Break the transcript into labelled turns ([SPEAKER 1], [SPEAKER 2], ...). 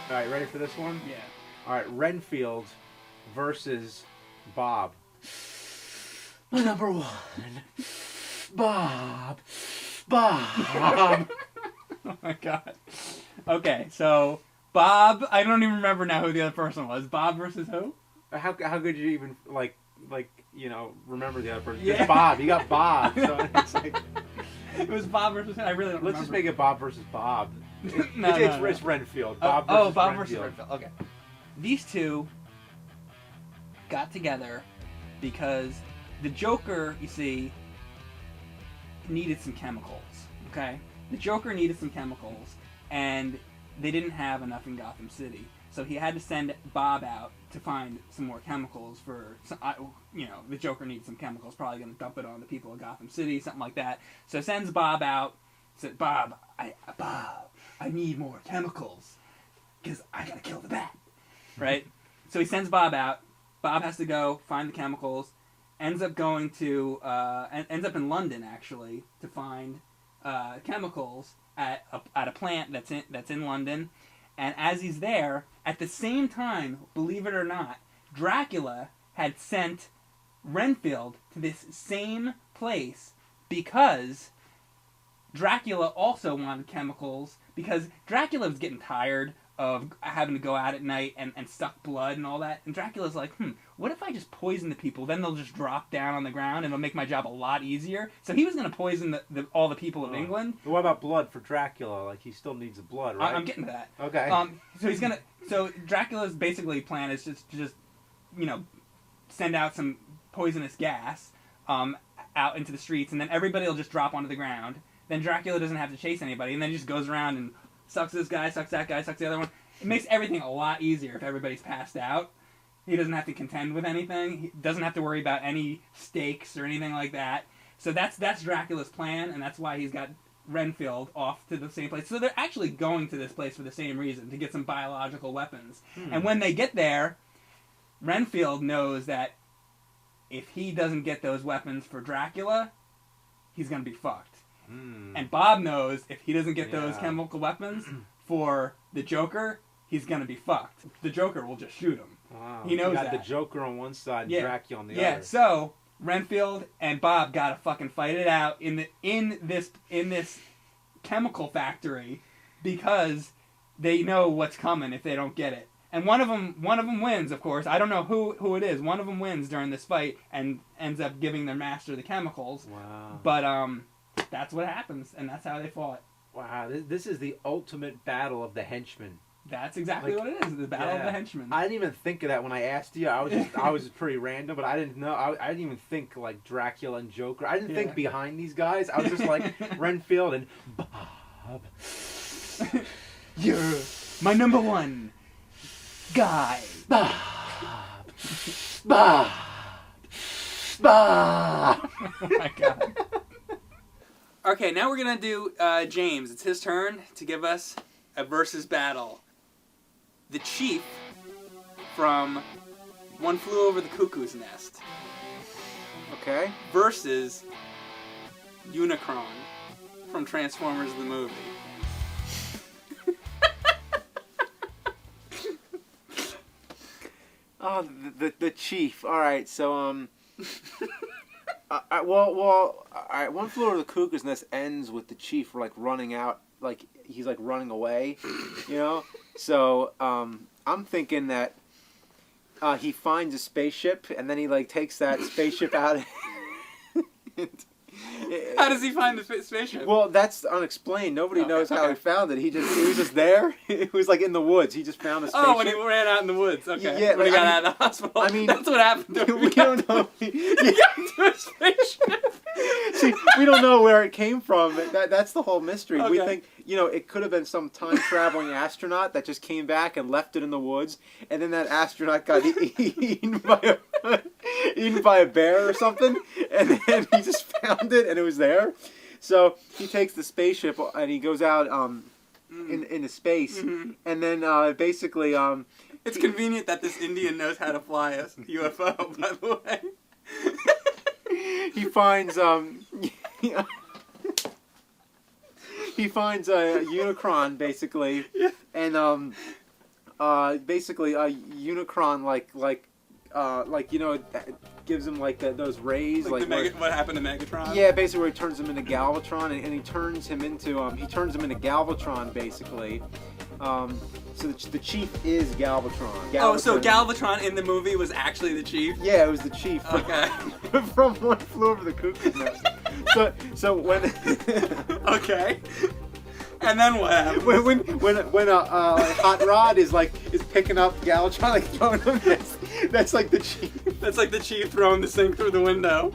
[SPEAKER 1] All right, ready for this one?
[SPEAKER 2] Yeah.
[SPEAKER 1] All right, Renfield versus Bob.
[SPEAKER 3] My number one. Bob. Bob.
[SPEAKER 2] Oh my god. Okay, so Bob, I don't even remember now who the other person was. Bob versus who?
[SPEAKER 1] How could you even remember the other person?
[SPEAKER 2] Yeah.
[SPEAKER 1] It's Bob. You got Bob. So it's like,
[SPEAKER 2] It was Bob versus him. I really don't
[SPEAKER 1] let's
[SPEAKER 2] remember.
[SPEAKER 1] just make it Bob versus Bob.
[SPEAKER 2] No,
[SPEAKER 1] It's Renfield. Bob versus
[SPEAKER 2] Bob
[SPEAKER 1] Renfield.
[SPEAKER 2] versus Renfield. Okay. These two got together because the Joker, you see, needed some chemicals. Okay? The Joker needed some chemicals, and they didn't have enough in Gotham City. So he had to send Bob out to find some more chemicals for, the Joker needs some chemicals, probably going to dump it on the people of Gotham City, something like that. So sends Bob out, said, Bob, I need more chemicals, because I got to kill the Bat, right? So he sends Bob out. Bob has to go find the chemicals, ends up going to, ends up in London, actually, to find chemicals at a plant that's in London. And as he's there, at the same time, believe it or not, Dracula had sent Renfield to this same place because Dracula also wanted chemicals, because Dracula was getting tired of having to go out at night and suck blood and all that. And Dracula's like, what if I just poison the people? Then they'll just drop down on the ground and it'll make my job a lot easier. So he was going to poison all the people of England.
[SPEAKER 1] But what about blood for Dracula? Like, he still needs the blood, right?
[SPEAKER 2] I'm getting to that.
[SPEAKER 1] Okay.
[SPEAKER 2] So Dracula's basically plan is just send out some poisonous gas out into the streets, and then everybody will just drop onto the ground. Then Dracula doesn't have to chase anybody, and then he just goes around and sucks this guy, sucks that guy, sucks the other one. It makes everything a lot easier if everybody's passed out. He doesn't have to contend with anything. He doesn't have to worry about any stakes or anything like that. So that's Dracula's plan, and that's why he's got Renfield off to the same place. So they're actually going to this place for the same reason, to get some biological weapons. And when they get there, Renfield knows that if he doesn't get those weapons for Dracula, he's going to be fucked. And Bob knows if he doesn't get those chemical weapons for the Joker, he's going to be fucked. The Joker will just shoot him.
[SPEAKER 1] Wow.
[SPEAKER 2] He knows
[SPEAKER 1] you got
[SPEAKER 2] that.
[SPEAKER 1] the Joker on one side and Dracula on the other.
[SPEAKER 2] Yeah, so Renfield and Bob got to fucking fight it out in this chemical factory, because they know what's coming if they don't get it. And one of them wins, of course. I don't know who it is. One of them wins during this fight and ends up giving their master the chemicals.
[SPEAKER 1] Wow.
[SPEAKER 2] But that's what happens, and that's how they fought.
[SPEAKER 1] Wow, this is the ultimate battle of the henchmen.
[SPEAKER 2] That's exactly what it is, the Battle of the Henchmen.
[SPEAKER 1] I didn't even think of that when I asked you. I was pretty random, but I didn't know. I didn't even think like Dracula and Joker. I didn't think behind these guys. I was just like Renfield and Bob.
[SPEAKER 2] You're my number one guy.
[SPEAKER 3] Bob. Bob. Bob.
[SPEAKER 2] Oh my god. Okay, now we're going to do James. It's his turn to give us a versus battle. The Chief from One Flew Over the Cuckoo's Nest
[SPEAKER 1] Okay.
[SPEAKER 2] versus Unicron from Transformers the movie.
[SPEAKER 3] Oh, the chief. All right, so all right. One Flew Over the Cuckoo's Nest ends with the chief like running out, like he's like running away, you know. So I'm thinking that he finds a spaceship and then he like takes that spaceship out.
[SPEAKER 2] How does he find the spaceship?
[SPEAKER 3] Well, that's unexplained. Nobody knows how he found it. He was just there. It was like in the woods. He just found a spaceship.
[SPEAKER 2] Oh, when he ran out in the woods. Okay.
[SPEAKER 3] Yeah,
[SPEAKER 2] when he got out of the hospital.
[SPEAKER 3] I mean,
[SPEAKER 2] that's what happened to him.
[SPEAKER 3] We don't know.
[SPEAKER 2] He got into a spaceship.
[SPEAKER 3] See, we don't know where it came from. That's the whole mystery.
[SPEAKER 2] Okay.
[SPEAKER 3] We think, it could have been some time-traveling astronaut that just came back and left it in the woods, and then that astronaut got eaten by a bear or something, and then he just found it, and it was there. So he takes the spaceship, and he goes out into space, and then basically...
[SPEAKER 2] It's convenient that this Indian knows how to fly a UFO, by the way.
[SPEAKER 3] He finds he finds a Unicron basically, and basically Unicron gives him those rays
[SPEAKER 4] what happened to Megatron?
[SPEAKER 3] Yeah, basically where he turns him into Galvatron, and he turns him into Galvatron basically. So the chief is Galvatron.
[SPEAKER 4] Oh, so Galvatron in the movie was actually the chief?
[SPEAKER 3] Yeah, it was the chief.
[SPEAKER 4] Okay.
[SPEAKER 3] From One Flew Over the Cuckoo's Nest. So when
[SPEAKER 4] okay. And then what happened?
[SPEAKER 3] When Hot Rod is picking up Galvatron, throwing him, that's like the chief.
[SPEAKER 4] That's like the chief throwing the sink through the window.